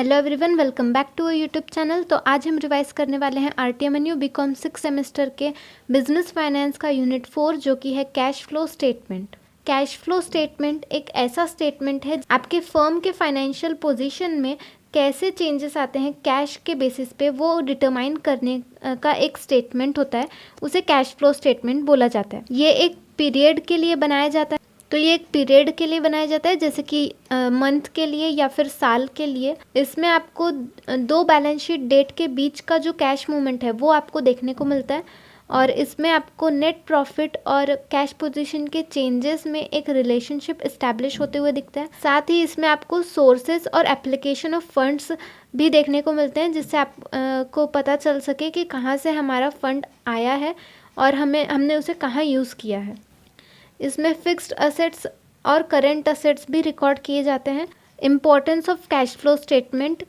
Hello everyone, welcome back to YouTube channel. तो आज हम रिवाइज करने वाले हैं RTMNU बीकॉम 6 सेमेस्टर के बिजनेस फाइनेंस का यूनिट 4 जो कि है cash flow statement. Cash flow statement एक ऐसा स्टेटमेंट है आपके फर्म के फाइनेंशियल पोजीशन में कैसे चेंजेस आते हैं कैश के बेसिस पे, वो डिटरमाइन करने का एक स्टेटमेंट होता है। उसे कैश फ्लो स्टेटमेंट बोला जाता है। ये एक पीरियड के लिए बनाया जाता है। तो ये एक पीरियड के लिए बनाया जाता है, जैसे कि मंथ के लिए या फिर साल के लिए। इसमें आपको दो बैलेंस शीट डेट के बीच का जो कैश मूवमेंट है वो आपको देखने को मिलता है, और इसमें आपको नेट प्रॉफिट और कैश पोजीशन के चेंजेस में एक रिलेशनशिप इस्टेब्लिश होते हुए दिखता है। साथ ही इसमें आपको सोर्सेज और एप्लीकेशन ऑफ फंड्स भी देखने को मिलते हैं, जिससे आप को पता चल सके कि कहाँ से हमारा फंड आया है और हमने उसे कहाँ यूज़ किया है। इसमें फिक्स्ड असेट्स और करेंट असेट्स भी रिकॉर्ड किए जाते हैं। Importance of cash flow statement,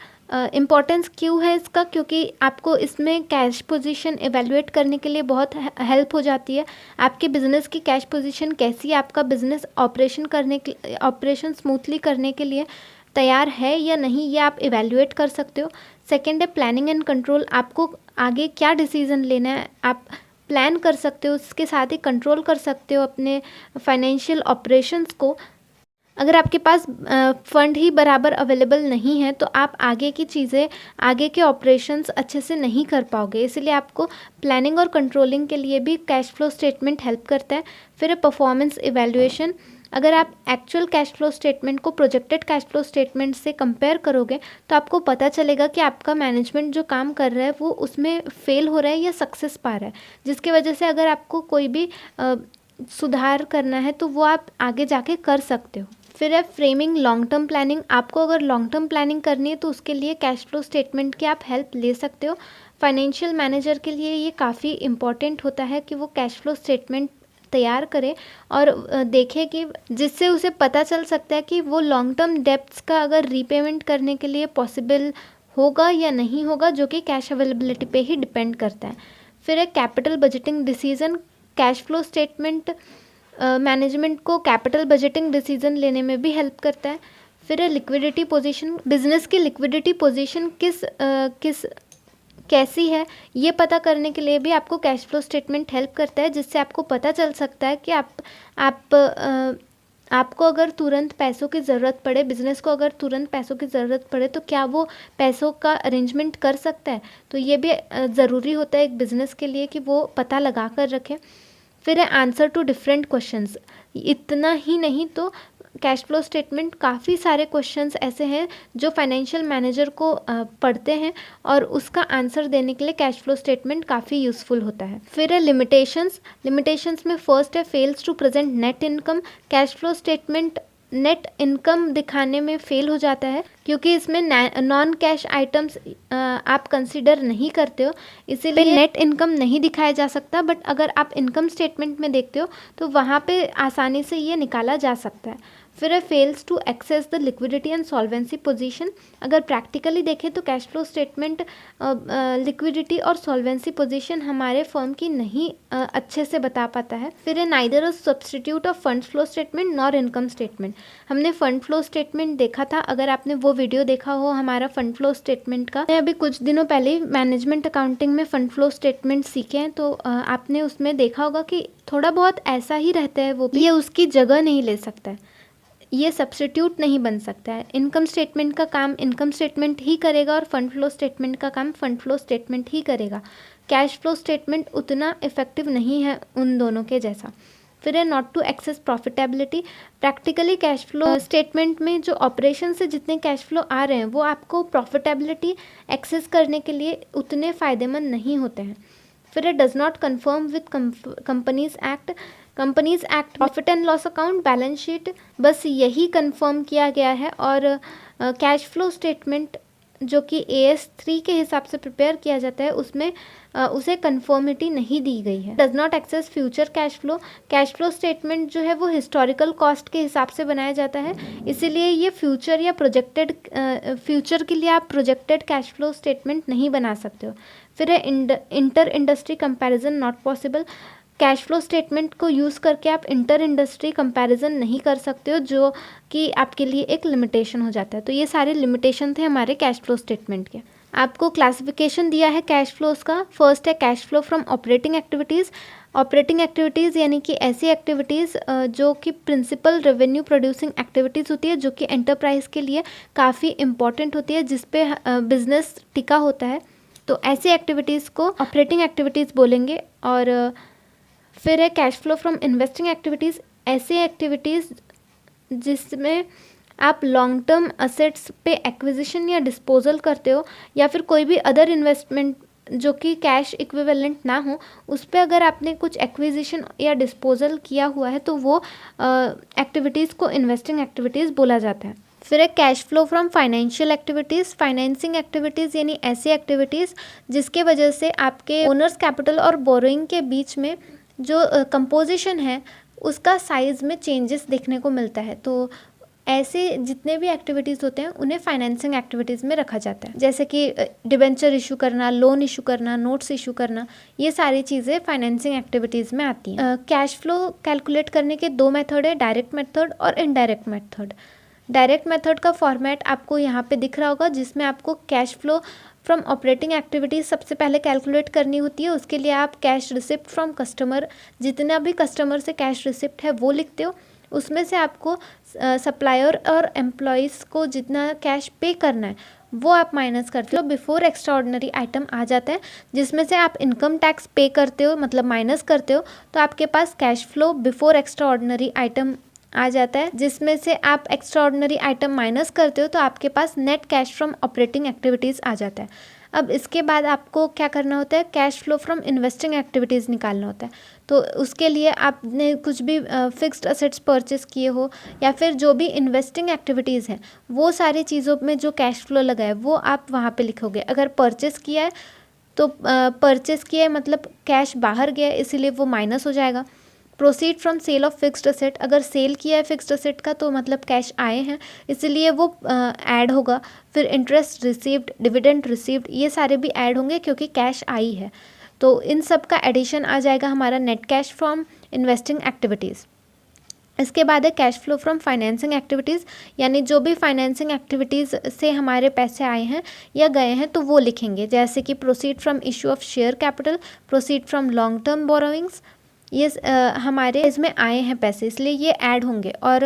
importance क्यों है इसका, क्योंकि आपको इसमें कैश पोजीशन एवेलुएट करने के लिए बहुत हेल्प हो जाती है। आपके बिजनेस की कैश पोजीशन कैसी है, आपका बिजनेस ऑपरेशन स्मूथली करने के लिए तैयार है या नहीं, ये आप एवेलुएट कर सकते हो। सेकेंड है प्लानिंग एंड कंट्रोल, आपको आगे क्या डिसीजन लेना है आप प्लान कर सकते हो, उसके साथ ही कंट्रोल कर सकते हो अपने फाइनेंशियल ऑपरेशंस को। अगर आपके पास फंड ही बराबर अवेलेबल नहीं है तो आप आगे की चीज़ें, आगे के ऑपरेशंस अच्छे से नहीं कर पाओगे। इसलिए आपको प्लानिंग और कंट्रोलिंग के लिए भी कैश फ्लो स्टेटमेंट हेल्प करता है। फिर परफॉर्मेंस इवैल्यूएशन, अगर आप एक्चुअल कैश फ्लो स्टेटमेंट को प्रोजेक्टेड कैश फ्लो स्टेटमेंट से कंपेयर करोगे तो आपको पता चलेगा कि आपका मैनेजमेंट जो काम कर रहा है वो उसमें फेल हो रहा है या सक्सेस पा रहा है, जिसकी वजह से अगर आपको कोई भी सुधार करना है तो वो आप आगे जाके कर सकते हो। फिर है फ्रेमिंग लॉन्ग टर्म प्लानिंग, आपको अगर लॉन्ग टर्म प्लानिंग करनी है तो उसके लिए कैश फ्लो स्टेटमेंट की आप हेल्प ले सकते हो। फाइनेंशियल मैनेजर के लिए ये काफ़ी इम्पॉर्टेंट होता है कि वो कैश फ्लो स्टेटमेंट तैयार करे और देखे कि जिससे उसे पता चल सकता है कि वो लॉन्ग टर्म डेब्ट्स का अगर रीपेमेंट करने के लिए पॉसिबल होगा या नहीं होगा, जो कि कैश अवेलेबिलिटी पे ही डिपेंड करता है। फिर है capital budgeting decision, cash flow statement management को कैपिटल बजटिंग डिसीजन लेने में भी हेल्प करता है। फिर है लिक्विडिटी पोजीशन, बिजनेस की लिक्विडिटी पोजीशन किस कैसी है ये पता करने के लिए भी आपको कैश फ्लो स्टेटमेंट हेल्प करता है, जिससे आपको पता चल सकता है कि आपको अगर तुरंत पैसों की ज़रूरत पड़े, बिज़नेस को अगर तुरंत पैसों की ज़रूरत पड़े तो क्या वो पैसों का अरेंजमेंट कर सकता है। तो ये भी ज़रूरी होता है एक बिज़नेस के लिए कि वो पता लगा कर रखें। फिर है आंसर टू डिफरेंट क्वेश्चंस, इतना ही नहीं तो कैश फ्लो स्टेटमेंट काफ़ी सारे क्वेश्चंस ऐसे हैं जो फाइनेंशियल मैनेजर को पढ़ते हैं और उसका आंसर देने के लिए कैश फ्लो स्टेटमेंट काफ़ी यूज़फुल होता है। फिर है लिमिटेशंस में फर्स्ट है fails to present net income, cash flow statement net income दिखाने में फेल हो जाता है क्योंकि इसमें नॉन कैश आइटम्स आप कंसिडर नहीं करते हो, इसीलिए नेट इनकम नहीं दिखाया जा सकता। बट अगर आप इनकम स्टेटमेंट में देखते हो तो वहाँ पे आसानी से ये निकाला जा सकता है। फिर है fails to access the liquidity and solvency position, अगर प्रैक्टिकली देखें तो कैश फ्लो स्टेटमेंट लिक्विडिटी और सॉल्वेंसी पोजीशन हमारे फर्म की नहीं अच्छे से बता पाता है। फिर है neither a substitute of fund flow statement nor income statement, हमने फंड फ्लो स्टेटमेंट देखा था, अगर आपने वो वीडियो देखा हो हमारा फंड फ्लो स्टेटमेंट का, मैं अभी कुछ दिनों पहले मैनेजमेंट अकाउंटिंग में फंड फ्लो स्टेटमेंट सीखे हैं, तो आपने उसमें देखा होगा कि थोड़ा बहुत ऐसा ही रहता है, वो भी ये उसकी जगह नहीं ले सकता है, ये सब्स्टिट्यूट नहीं बन सकता है। इनकम स्टेटमेंट का काम इनकम स्टेटमेंट ही करेगा और फंड फ्लो स्टेटमेंट का काम फंड फ्लो स्टेटमेंट ही करेगा। कैश फ्लो स्टेटमेंट उतना इफेक्टिव नहीं है उन दोनों के जैसा। फिर है not to access profitability, practically cash flow statement में जो ऑपरेशन से जितने कैश फ्लो आ रहे हैं वो आपको प्रॉफिटेबिलिटी एक्सेस करने के लिए उतने फ़ायदेमंद नहीं होते हैं। फिर है does not confirm with companies act profit and loss account balance sheet, बस यही कंफर्म किया गया है। और कैश फ्लो स्टेटमेंट जो कि AS3 के हिसाब से प्रिपेयर किया जाता है उसमें उसे कंफर्मिटी नहीं दी गई है। Does not access future cash flow statement जो है वो हिस्टोरिकल कॉस्ट के हिसाब से बनाया जाता है, इसीलिए ये फ्यूचर या फ्यूचर के लिए आप प्रोजेक्टेड कैश फ्लो स्टेटमेंट नहीं बना सकते हो। फिर है inter industry comparison not possible, cash flow statement को यूज़ करके आप इंटर इंडस्ट्री कंपैरिजन नहीं कर सकते हो, जो कि आपके लिए एक लिमिटेशन हो जाता है। तो ये सारे लिमिटेशन थे हमारे कैश फ्लो स्टेटमेंट के। आपको क्लासिफिकेशन दिया है कैश फ्लोज का। फर्स्ट है cash flow from operating activities. Operating activities यानी कि ऐसी एक्टिविटीज़ जो कि प्रिंसिपल रेवेन्यू प्रोड्यूसिंग एक्टिविटीज़ होती है, जो कि एंटरप्राइज के लिए काफ़ी इंपॉर्टेंट होती है, जिस पे बिजनेस टिका होता है। तो ऐसी एक्टिविटीज़ को ऑपरेटिंग एक्टिविटीज़ बोलेंगे। और फिर है cash flow from investing activities. ऐसी एक्टिविटीज़ जिसमें आप लॉन्ग टर्म असेट्स पे एक्विजिशन या डिस्पोजल करते हो, या फिर कोई भी अदर इन्वेस्टमेंट जो कि कैश इक्विवेलेंट ना हो, उस पे अगर आपने कुछ एक्विजिशन या डिस्पोजल किया हुआ है तो वो एक्टिविटीज़ को इन्वेस्टिंग एक्टिविटीज़ बोला जाता है। फिर है cash flow from financial activities. Financing activities यानी ऐसी एक्टिविटीज़ जिसके वजह से आपके ओनर्स कैपिटल और बोरोइंग के बीच में जो कंपोजिशन है उसका साइज़ में चेंजेस देखने को मिलता है। तो ऐसे जितने भी एक्टिविटीज़ होते हैं उन्हें फाइनेंसिंग एक्टिविटीज़ में रखा जाता है, जैसे कि डिबेंचर इशू करना, लोन इशू करना, नोट्स इशू करना, ये सारी चीज़ें फाइनेंसिंग एक्टिविटीज़ में आती हैं। कैश फ्लो कैलकुलेट करने के दो मेथड है, डायरेक्ट मेथड और इनडायरेक्ट मेथड। डायरेक्ट मेथड का फॉर्मेट आपको यहाँ पे दिख रहा होगा, जिसमें आपको cash flow from operating activities सबसे पहले कैलकुलेट करनी होती है। उसके लिए आप कैश रिसिप्ट फ्रॉम कस्टमर, जितना भी कस्टमर से कैश रिसिप्ट है वो लिखते हो। उसमें से आपको सप्लायर और एम्प्लॉयज़ को जितना कैश पे करना है वो आप माइनस करते हो। बिफोर एक्स्ट्रा ऑर्डिनरी आइटम आ जाता है, जिसमें से आप इनकम टैक्स पे करते हो, मतलब माइनस करते हो। तो आपके पास cash flow before extraordinary item आ जाता है, जिसमें से आप एक्स्ट्रा ऑर्डिनरी आइटम माइनस करते हो तो आपके पास net cash from operating activities आ जाता है। अब इसके बाद आपको क्या करना होता है, cash flow from investing activities निकालना होता है। तो उसके लिए आपने कुछ भी फिक्स्ड असेट्स परचेस किए हो, या फिर जो भी इन्वेस्टिंग एक्टिविटीज़ हैं, वो सारी चीज़ों में जो कैश फ्लो लगा है वो आप वहाँ पे लिखोगे। अगर परचेस किया है तो परचेस किया है मतलब कैश बाहर गया है, इसीलिए वो माइनस हो जाएगा। Proceed from sale of fixed asset, अगर सेल किया है फिक्स्ड असेट का तो मतलब कैश आए हैं, इसलिए वो ऐड होगा। फिर इंटरेस्ट रिसीव्ड, डिविडेंड रिसीव्ड, ये सारे भी ऐड होंगे क्योंकि कैश आई है। तो इन सब का एडिशन आ जाएगा हमारा net cash from investing activities. इसके बाद है cash flow from financing activities, यानी जो भी फाइनेंसिंग एक्टिविटीज़ से हमारे पैसे आए हैं या गए हैं तो वो लिखेंगे, जैसे कि proceed from issue of share capital, proceed from long term borrowings, ये हमारे इसमें आए हैं पैसे, इसलिए ये ऐड होंगे। और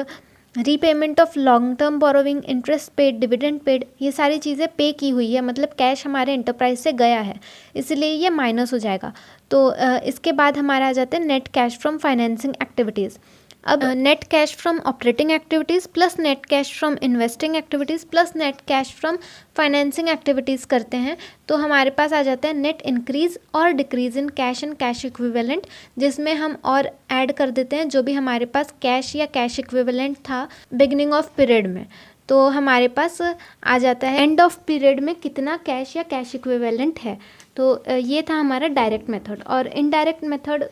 repayment of long term borrowing, interest paid, dividend paid, ये सारी चीज़ें पे की हुई है, मतलब कैश हमारे एंटरप्राइज से गया है, इसलिए ये माइनस हो जाएगा। तो इसके बाद हमारा आ जाता है net cash from financing activities. अब net cash from operating activities plus net cash from investing activities plus net cash from financing activities करते हैं तो हमारे पास आ जाता है नेट इंक्रीज़ और decrease in cash and cash equivalent, जिसमें हम और ऐड कर देते हैं जो भी हमारे पास कैश या कैश इक्विवेलेंट था बिगिनिंग ऑफ पीरियड में। तो हमारे पास आ जाता है एंड ऑफ पीरियड में कितना कैश या कैश इक्विवेलेंट है। तो ये था हमारा डायरेक्ट मेथड। और इनडायरेक्ट मेथड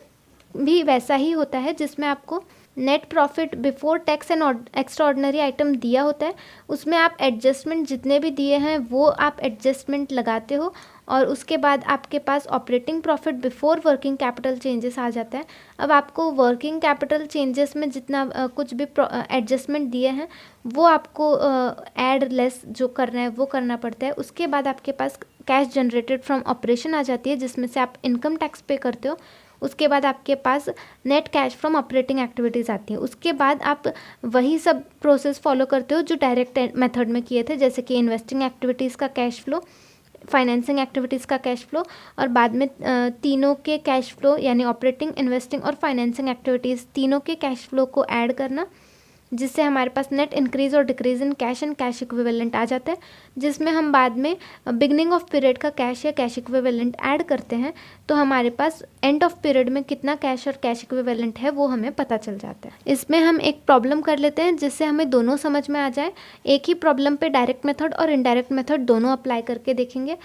भी वैसा ही होता है, जिसमें आपको net profit before tax and extra ordinary item दिया होता है, उसमें आप एडजस्टमेंट जितने भी दिए हैं वो आप एडजस्टमेंट लगाते हो, और उसके बाद आपके पास operating profit before working capital changes आ जाता है। अब आपको वर्किंग कैपिटल चेंजेस में जितना कुछ भी एडजस्टमेंट दिए हैं वो आपको ऐड लेस जो करना है वो करना पड़ता है। उसके बाद आपके पास कैश जनरेटेड फ्रॉम ऑपरेशन आ जाती है, जिसमें से आप इनकम टैक्स पे करते हो। उसके बाद आपके पास net cash from operating activities आती है। उसके बाद आप वही सब प्रोसेस फॉलो करते हो जो डायरेक्ट मेथड में किए थे, जैसे कि इन्वेस्टिंग एक्टिविटीज़ का कैश फ्लो, फाइनेंसिंग एक्टिविटीज़ का कैश फ्लो, और बाद में तीनों के कैश फ्लो यानी ऑपरेटिंग, इन्वेस्टिंग और फाइनेंसिंग एक्टिविटीज़ तीनों के कैश फ्लो को ऐड करना, जिससे हमारे पास नेट इंक्रीज़ और decrease in cash and cash equivalent आ जाता है, जिसमें हम बाद में बिगनिंग ऑफ पीरियड का कैश या कैश इक्विवेलेंट ऐड करते हैं। तो हमारे पास एंड ऑफ पीरियड में कितना कैश और कैश इक्विवेलेंट है वो हमें पता चल जाता है। इसमें हम एक प्रॉब्लम कर लेते हैं जिससे हमें दोनों समझ में आ जाए। एक ही प्रॉब्लम पे डायरेक्ट मेथड और इनडायरेक्ट मेथड दोनों अप्लाई करके देखेंगे।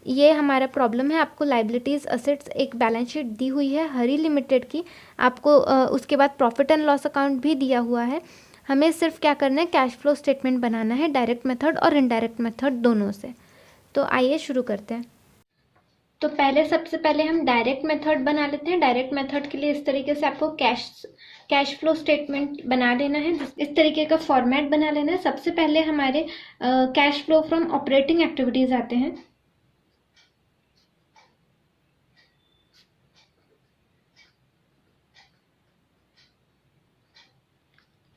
ये हमारा प्रॉब्लम है, आपको लाइबिलिटीज़ असेट्स एक बैलेंस शीट दी हुई है हरी लिमिटेड की, आपको उसके बाद प्रॉफिट एंड लॉस अकाउंट भी दिया हुआ है। हमें सिर्फ क्या करना है, कैश फ्लो स्टेटमेंट बनाना है डायरेक्ट मेथड और इनडायरेक्ट मेथड दोनों से। तो आइए शुरू करते हैं। तो पहले सबसे पहले हम डायरेक्ट मेथड बना लेते हैं। डायरेक्ट मेथड के लिए इस तरीके से आपको कैश फ्लो स्टेटमेंट बना लेना है, इस तरीके का फॉर्मेट बना लेना है। सबसे पहले हमारे cash flow from operating activities आते हैं।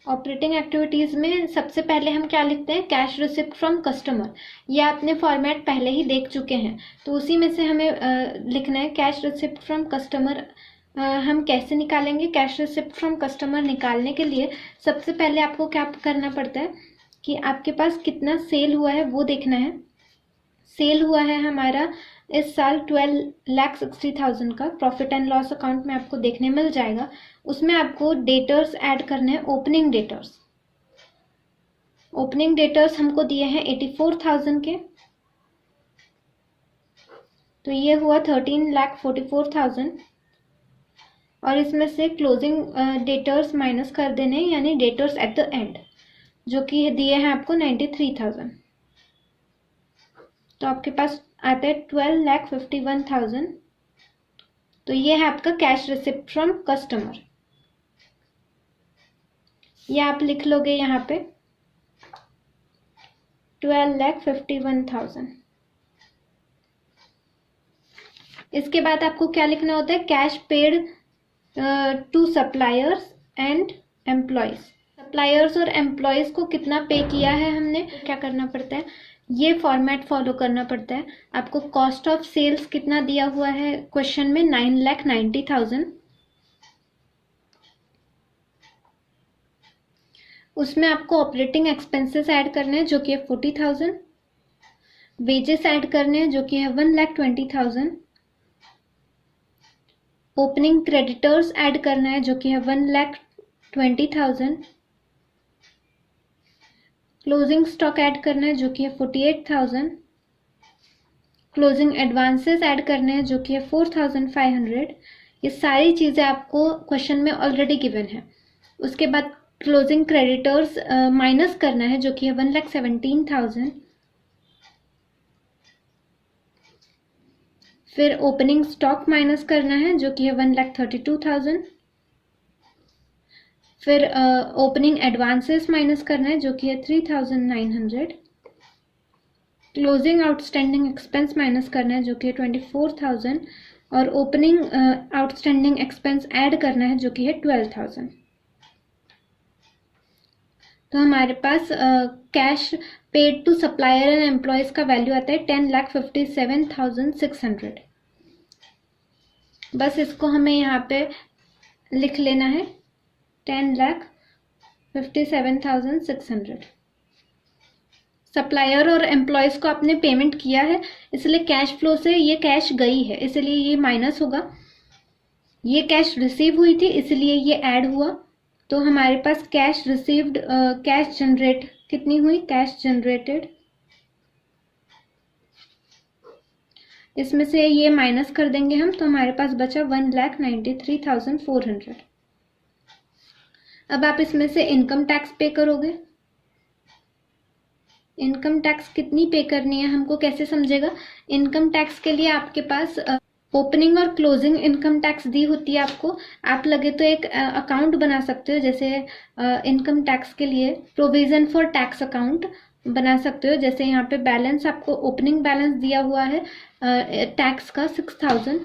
ऑपरेटिंग एक्टिविटीज में सबसे पहले हम क्या लिखते हैं, कैश रिसिप्ट फ्रॉम कस्टमर। ये आपने फॉर्मेट पहले ही देख चुके हैं, तो उसी में से हमें लिखना है कैश रिसिप्ट फ्रॉम कस्टमर। हम कैसे निकालेंगे कैश रिसिप्ट फ्रॉम कस्टमर? निकालने के लिए सबसे पहले आपको क्या करना पड़ता है कि आपके पास कितना सेल हुआ है वो देखना है। सेल हुआ है हमारा इस साल 12,60,000 का। प्रॉफिट एंड लॉस अकाउंट में आपको देखने मिल जाएगा। उसमें आपको डेटर्स ऐड करने हैं, ओपनिंग डेटर्स। ओपनिंग डेटर्स हमको दिए हैं 84,000 के, तो ये हुआ 13,44,000। और इसमें से क्लोजिंग डेटर्स माइनस कर देने, यानी डेटर्स एट द एंड, जो कि दिए हैं आपको 93,000। तो आपके पास आता है 12,51,000। तो ये है आपका कैश रिसिप्ट फ्रॉम कस्टमर। ये आप लिख लोगे यहाँ पे 12,51,000। इसके बाद आपको क्या लिखना होता है, cash paid to suppliers and employees. Suppliers और एम्प्लॉयज को कितना पे किया है हमने, क्या करना पड़ता है, ये फॉर्मेट फॉलो करना पड़ता है। आपको कॉस्ट ऑफ सेल्स कितना दिया हुआ है क्वेश्चन में, 9,90,000। उसमें आपको ऑपरेटिंग एक्सपेंसेस ऐड करने हैं जो कि है 40,000। वेजेस ऐड करने हैं जो कि है 1,20,000। ओपनिंग क्रेडिटर्स ऐड करना है जो कि है 1,20,000। क्लोजिंग स्टॉक ऐड करना है जो कि है 48,000। क्लोजिंग एडवांसेस ऐड करने हैं जो कि है 4,500। ये सारी चीज़ें आपको क्वेश्चन में ऑलरेडी गिवन है। उसके बाद क्लोजिंग क्रेडिटर्स माइनस करना है जो कि है 1,17,000। फिर ओपनिंग स्टॉक माइनस करना है जो कि है 1,32,000। फिर ओपनिंग एडवांसेस माइनस करना है जो कि है 3,900। क्लोजिंग आउटस्टैंडिंग एक्सपेंस माइनस करना है जो कि है 24,000। और ओपनिंग आउटस्टैंडिंग एक्सपेंस ऐड करना है जो कि है 12,000। तो हमारे पास cash paid to supplier and employees का वैल्यू आता है 10,57,600। बस इसको हमें यहाँ पे लिख लेना है 10,57,600। सप्लायर और एम्प्लॉयज को आपने पेमेंट किया है, इसलिए कैश फ्लो से ये कैश गई है, इसलिए ये माइनस होगा। ये कैश रिसीव हुई थी इसलिए ये ऐड हुआ। तो हमारे पास कैश रिसीव्ड, कैश जनरेट कितनी हुई, कैश जनरेटेड, इसमें से ये माइनस कर देंगे हम, तो हमारे पास बचा 1,93,400। अब आप इसमें से इनकम टैक्स पे करोगे। इनकम टैक्स कितनी पे करनी है हमको कैसे समझेगा, इनकम टैक्स के लिए आपके पास ओपनिंग और क्लोजिंग इनकम टैक्स दी होती है आपको। आप लगे तो एक अकाउंट बना सकते हो, जैसे इनकम टैक्स के लिए प्रोविजन फॉर टैक्स अकाउंट बना सकते हो। जैसे यहाँ पे बैलेंस आपको ओपनिंग बैलेंस दिया हुआ है टैक्स का 6,000,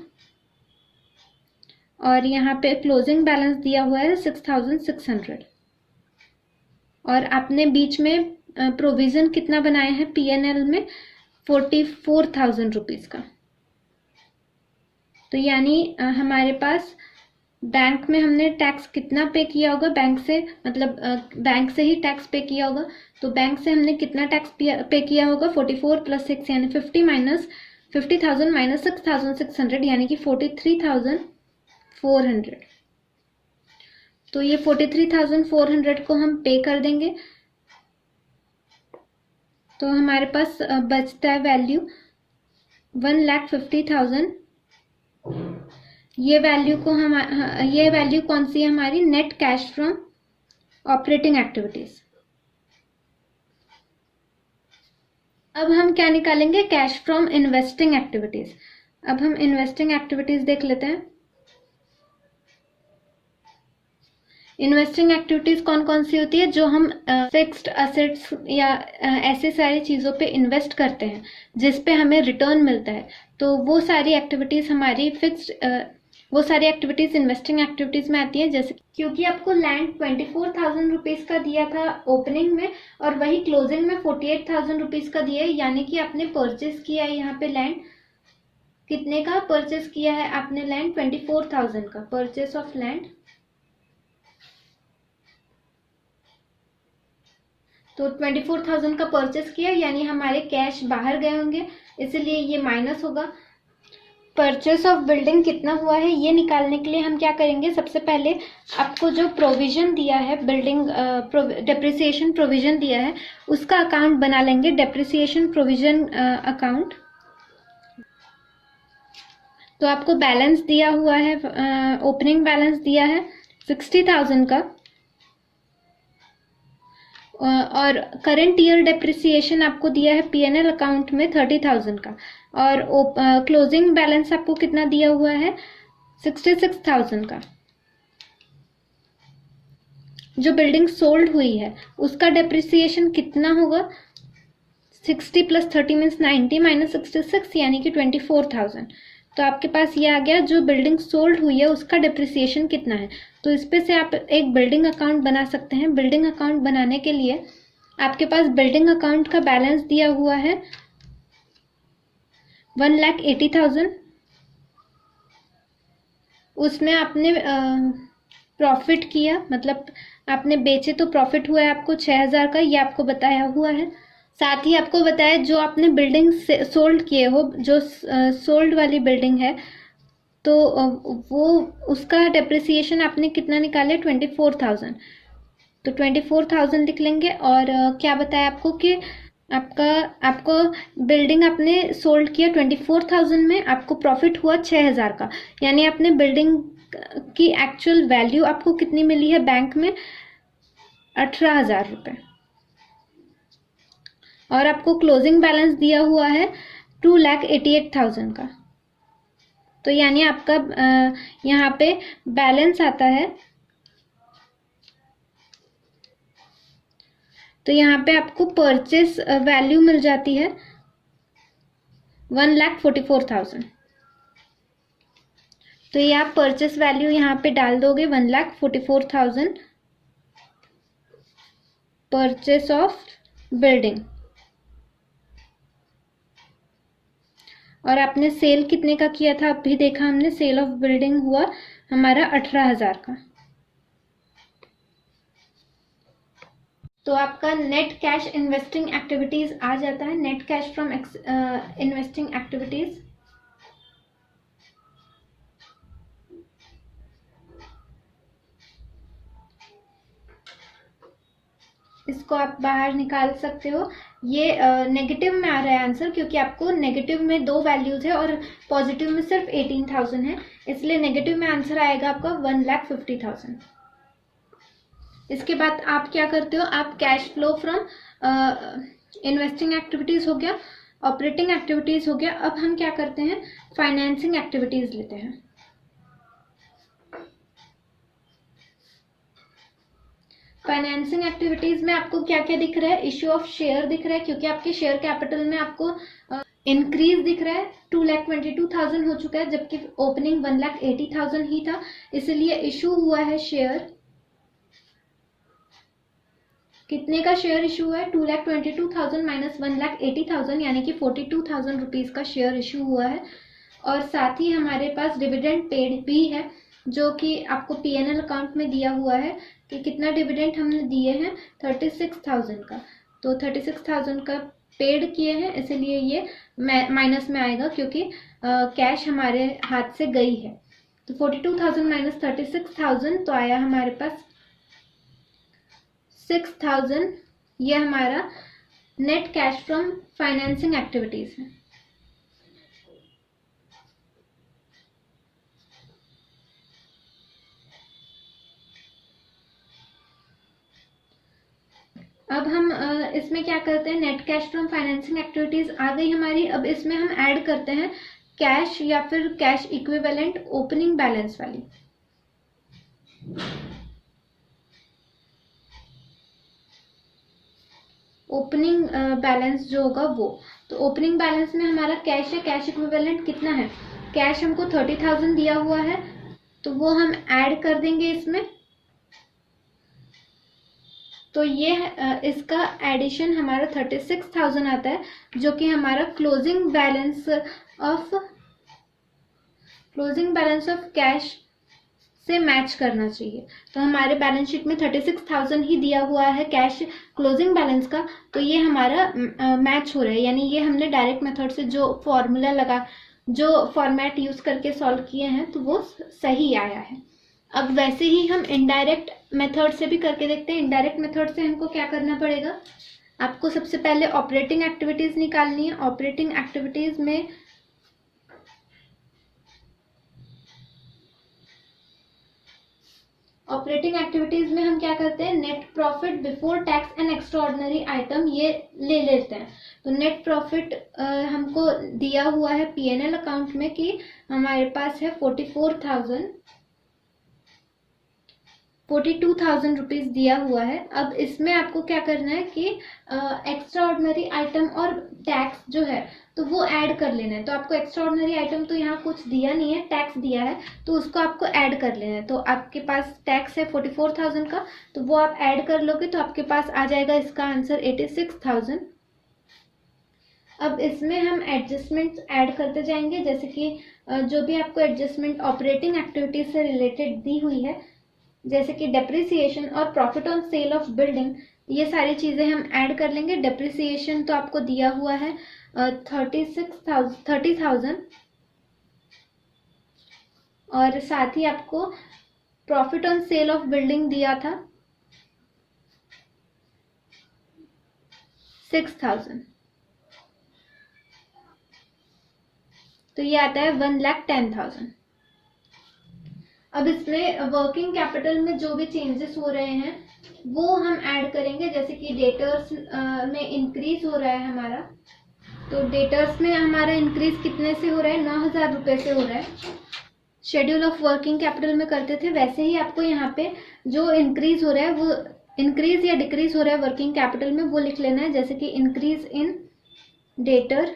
और यहाँ पे क्लोजिंग बैलेंस दिया हुआ है 6,600। और आपने बीच में प्रोविजन कितना बनाया है पीएनएल में, 44,000 रुपीज का। तो यानी हमारे पास बैंक में हमने टैक्स कितना पे किया होगा, बैंक से मतलब बैंक से ही टैक्स पे किया होगा। तो बैंक से हमने कितना टैक्स पे किया होगा, 44 + 6 यानी 50,000 माइनस 6,600 यानी कि 43,400। तो ये 43,400 को हम पे कर देंगे। तो हमारे पास बचता है वैल्यू 1,50,000। ये वैल्यू कौन सी है हमारी, net cash from operating activities. अब हम क्या निकालेंगे, कैश फ्रॉम इन्वेस्टिंग एक्टिविटीज। अब हम इन्वेस्टिंग एक्टिविटीज़ देख लेते हैं। इन्वेस्टिंग एक्टिविटीज़ कौन कौन सी होती है? जो हम फिक्स्ड असेट्स या ऐसे सारी चीज़ों पे इन्वेस्ट करते हैं जिस पे हमें रिटर्न मिलता है, तो वो सारी एक्टिविटीज़ हमारी वो सारी एक्टिविटीज़ इन्वेस्टिंग एक्टिविटीज़ में आती हैं। जैसे क्योंकि आपको लैंड 24,000 रुपीज़ का दिया था ओपनिंग में और वही क्लोजिंग में 48,000 रुपीज़ का दिया है, यानी कि आपने परचेस किया है यहाँ पे लैंड। कितने का परचेस किया है आपने लैंड? 24,000 का परचेस ऑफ लैंड। तो 24,000 का परचेस किया, यानी हमारे कैश बाहर गए होंगे, इसलिए ये माइनस होगा। परचेस ऑफ बिल्डिंग कितना हुआ है ये निकालने के लिए हम क्या करेंगे? सबसे पहले आपको जो प्रोविजन दिया है, बिल्डिंग डेप्रिसिएशन प्रोविजन दिया है, उसका अकाउंट बना लेंगे, डेप्रिसिएशन प्रोविजन अकाउंट। तो आपको बैलेंस दिया हुआ है, ओपनिंग बैलेंस दिया है 60,000 का, और करंट ईयर डेप्रिसिएशन आपको दिया है पीएनएल अकाउंट में 30,000 का, और क्लोजिंग बैलेंस आपको कितना दिया हुआ है? 66,000 का। जो बिल्डिंग सोल्ड हुई है उसका डेप्रिसिएशन कितना होगा? 60 + 30 मीन्स 90 - 66, यानी कि 24,000। तो आपके पास ये आ गया, जो बिल्डिंग सोल्ड हुई है उसका डेप्रिसिएशन कितना है। तो इस पे से आप एक बिल्डिंग अकाउंट बना सकते हैं। बिल्डिंग अकाउंट बनाने के लिए आपके पास बिल्डिंग अकाउंट का बैलेंस दिया हुआ है 1,80,000। उसमें आपने प्रॉफिट किया, मतलब आपने बेचे तो प्रॉफिट हुआ है आपको 6,000 का, ये आपको बताया हुआ है। साथ ही आपको बताया जो आपने बिल्डिंग सोल्ड किए हो, जो सोल्ड वाली बिल्डिंग है, तो वो उसका डेप्रिसिएशन आपने कितना निकाले? 24,000। तो 24,000 लिख लेंगे। और क्या बताया आपको कि आपको बिल्डिंग आपने सोल्ड किया 24,000 में, आपको प्रॉफिट हुआ 6,000 का, यानी आपने बिल्डिंग की एक्चुअल वैल्यू आपको कितनी मिली है बैंक में? 18,000 रुपये। और आपको क्लोजिंग बैलेंस दिया हुआ है 2,88,000 का। तो यानी आपका यहाँ पे बैलेंस आता है, तो यहाँ पे आपको परचेस वैल्यू मिल जाती है 1,44,000। तो ये आप परचेस वैल्यू यहाँ पे डाल दोगे 1,44,000, परचेस ऑफ बिल्डिंग। और आपने सेल कितने का किया था? अभी देखा हमने, सेल ऑफ बिल्डिंग हुआ हमारा 18,000 का। तो आपका नेट कैश इन्वेस्टिंग एक्टिविटीज आ जाता है, net cash from investing activities. इसको आप बाहर निकाल सकते हो। ये नेगेटिव में आ रहा है आंसर, क्योंकि आपको नेगेटिव में 2 वैल्यूज है और पॉजिटिव में सिर्फ 18,000 है, इसलिए नेगेटिव में आंसर आएगा आपका 1,50,000। इसके बाद आप क्या करते हो? आप cash flow from investing activities हो गया, ऑपरेटिंग एक्टिविटीज हो गया। अब हम क्या करते हैं? फाइनेंसिंग एक्टिविटीज लेते हैं। फाइनेंसिंग एक्टिविटीज में आपको क्या क्या दिख रहा है? इश्यू ऑफ शेयर दिख रहा है, क्योंकि आपके शेयर कैपिटल में आपको इंक्रीज दिख रहा है। 2,22,000 हो चुका है, जबकि ओपनिंग 1,80,000 ही था, इसलिए इशू हुआ है शेयर। कितने का शेयर इशू हुआ है? 2,22,000 - 1,80,000, यानी कि 42,000 रुपीज का शेयर इशू हुआ है। और साथ ही हमारे पास डिविडेंड पेड भी है, जो कि आपको पीएनएल अकाउंट में दिया हुआ है कि कितना डिविडेंड हमने दिए हैं, 36,000 का। तो 36,000 का पेड किए हैं, इसलिए ये माइनस में आएगा, क्योंकि कैश हमारे हाथ से गई है। तो 42,000 - 36,000, तो आया हमारे पास 6,000। ये हमारा net cash from financing activities है। अब हम इसमें क्या करते हैं? Net cash from financing activities आ गई हमारी। अब इसमें हम ऐड करते हैं कैश या फिर कैश इक्विवेलेंट ओपनिंग बैलेंस वाली। ओपनिंग बैलेंस जो होगा वो, तो ओपनिंग बैलेंस में हमारा कैश है, कैश इक्विवेलेंट कितना है, कैश हमको 30,000 दिया हुआ है, तो वो हम ऐड कर देंगे इसमें। तो ये इसका एडिशन हमारा 36,000 आता है, जो कि हमारा क्लोजिंग बैलेंस ऑफ कैश से मैच करना चाहिए। तो हमारे बैलेंस शीट में 36,000 ही दिया हुआ है कैश क्लोजिंग बैलेंस का, तो ये हमारा मैच हो रहा है, यानी ये हमने डायरेक्ट मेथड से जो फॉर्मूला जो फॉर्मेट यूज करके सॉल्व किए हैं तो वो सही आया है। अब वैसे ही हम इनडायरेक्ट मेथड से भी करके देखते हैं। इनडायरेक्ट मेथड से हमको क्या करना पड़ेगा, आपको सबसे पहले ऑपरेटिंग एक्टिविटीज निकालनी है। ऑपरेटिंग एक्टिविटीज में हम क्या करते हैं, net profit before tax and extra ordinary item ये ले लेते हैं। तो नेट प्रॉफिट हमको दिया हुआ है पीएनएल अकाउंट में कि हमारे पास है 42,000 रुपीज दिया हुआ है। अब इसमें आपको क्या करना है कि एक्स्ट्रा ऑर्डिनरी आइटम और टैक्स जो है तो वो ऐड कर लेना है। तो आपको एक्स्ट्रा ऑर्डिनरी आइटम तो यहाँ कुछ दिया नहीं है, टैक्स दिया है, तो उसको आपको ऐड कर लेना है। तो आपके पास टैक्स है 44,000 का, तो वो आप ऐड कर लोगे तो आपके पास आ जाएगा इसका आंसर 86,000। अब इसमें हम एडजस्टमेंट्स ऐड करते जाएंगे, जैसे कि जो भी आपको एडजस्टमेंट ऑपरेटिंग एक्टिविटीज से रिलेटेड दी हुई है, जैसे कि डेप्रिसिएशन और profit on sale of building, ये सारी चीजें हम ऐड कर लेंगे। डेप्रिसिएशन तो आपको दिया हुआ है 30,000 और साथ ही आपको profit on sale of building दिया था 6,000, तो ये आता है 1,10,000। अब इसमें वर्किंग कैपिटल में जो भी चेंजेस हो रहे हैं वो हम ऐड करेंगे, जैसे कि डेटर्स में इंक्रीज हो रहा है हमारा, तो डेटर्स में हमारा इंक्रीज कितने से हो रहा है, 9,000 रुपये से हो रहा है। शेड्यूल ऑफ वर्किंग कैपिटल में करते थे वैसे ही आपको यहाँ पे जो इंक्रीज हो रहा है वो इंक्रीज या डिक्रीज हो रहा है वर्किंग कैपिटल में वो लिख लेना है। जैसे कि इंक्रीज इन डेटर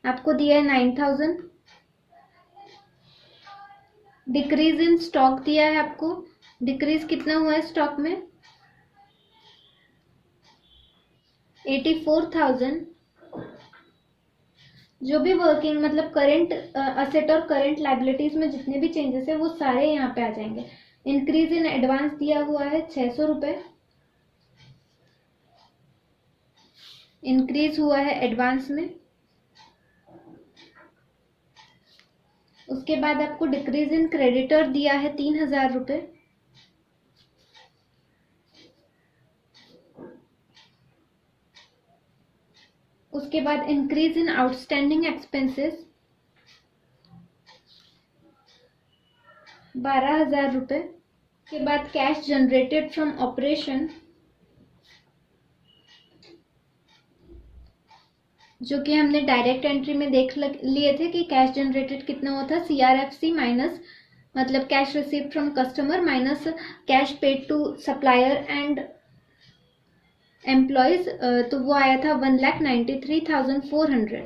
आपको दिया है 9,000, डिक्रीज इन स्टॉक दिया है आपको, डिक्रीज कितना हुआ है स्टॉक में 84,000। जो भी वर्किंग मतलब करंट असेट और करंट लायबिलिटीज में जितने भी चेंजेस है वो सारे यहाँ पे आ जाएंगे। इंक्रीज इन एडवांस दिया हुआ है 600 रुपये, इंक्रीज हुआ है एडवांस में। उसके बाद आपको डिक्रीज इन क्रेडिटर दिया है 3,000 रुपये, उसके बाद इंक्रीज इन आउटस्टैंडिंग एक्सपेंसेस 12,000 रुपये। के बाद कैश जनरेटेड फ्रॉम ऑपरेशन जो कि हमने डायरेक्ट एंट्री में देख लिए थे कि कैश जनरेटेड कितना होता है, CRFC माइनस मतलब cash received from customer minus cash paid to supplier and employees, तो वो आया था 1,93,400।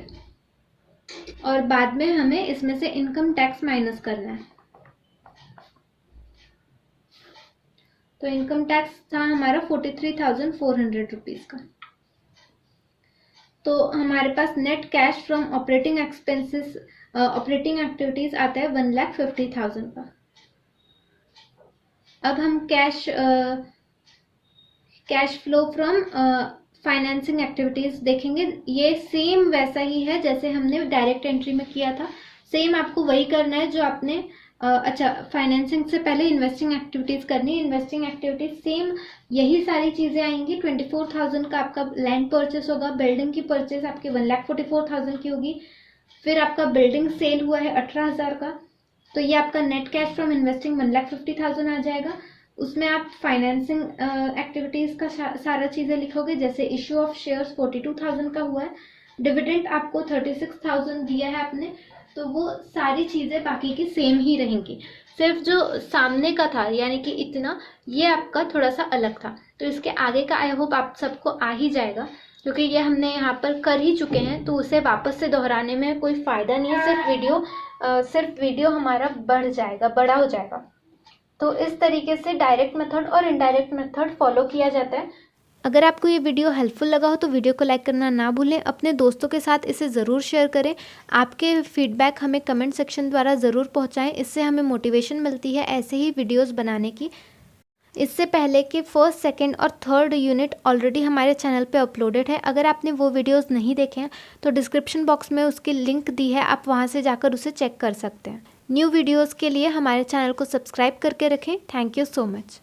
और बाद में हमें इसमें से इनकम टैक्स माइनस करना है, तो इनकम टैक्स था हमारा 43,400 रुपीज का। तो हमारे पास net cash from operating expenses operating activities आता है 1,50,000 का। अब हम cash flow from financing activities देखेंगे। ये सेम वैसा ही है जैसे हमने डायरेक्ट एंट्री में किया था, सेम आपको वही करना है जो आपने अच्छा फाइनेंसिंग से पहले इन्वेस्टिंग एक्टिविटीज करनी है। इन्वेस्टिंग एक्टिविटीज सेम यही सारी चीजें आएंगी। 24,000 का आपका लैंड परचेस होगा, बिल्डिंग की परचेस आपके 1,44,000 की होगी, फिर आपका बिल्डिंग सेल हुआ है 18,000 का, तो ये आपका नेट कैश फ्रॉम इन्वेस्टिंग 1,50,000 आ जाएगा। उसमें आप फाइनेंसिंग एक्टिविटीज का सारा चीजें लिखोगे, जैसे इशू ऑफ शेयर्स 42,000 का हुआ है, डिविडेंड आपको 36,000 दिया है आपने, तो वो सारी चीज़ें बाकी की सेम ही रहेंगी। सिर्फ जो सामने का था यानी कि इतना, ये आपका थोड़ा सा अलग था। तो इसके आगे का आई होप आप सबको आ ही जाएगा, क्योंकि ये हमने यहाँ पर कर ही चुके हैं, तो उसे वापस से दोहराने में कोई फ़ायदा नहीं है। सिर्फ वीडियो हमारा बड़ा हो जाएगा। तो इस तरीके से डायरेक्ट मेथड और इनडायरेक्ट मेथड फॉलो किया जाता है। अगर आपको ये वीडियो हेल्पफुल लगा हो तो वीडियो को लाइक करना ना भूलें। अपने दोस्तों के साथ इसे ज़रूर शेयर करें। आपके फीडबैक हमें कमेंट सेक्शन द्वारा ज़रूर पहुंचाएं, इससे हमें मोटिवेशन मिलती है ऐसे ही वीडियोस बनाने की। इससे पहले कि फर्स्ट, सेकंड और थर्ड यूनिट ऑलरेडी हमारे चैनल पे अपलोडेड है। अगर आपने वो वीडियोस नहीं देखे हैं तो डिस्क्रिप्शन बॉक्स में उसकी लिंक दी है, आप वहाँ से जाकर उसे चेक कर सकते हैं। न्यू वीडियोज़ के लिए हमारे चैनल को सब्सक्राइब करके रखें। Thank you so much.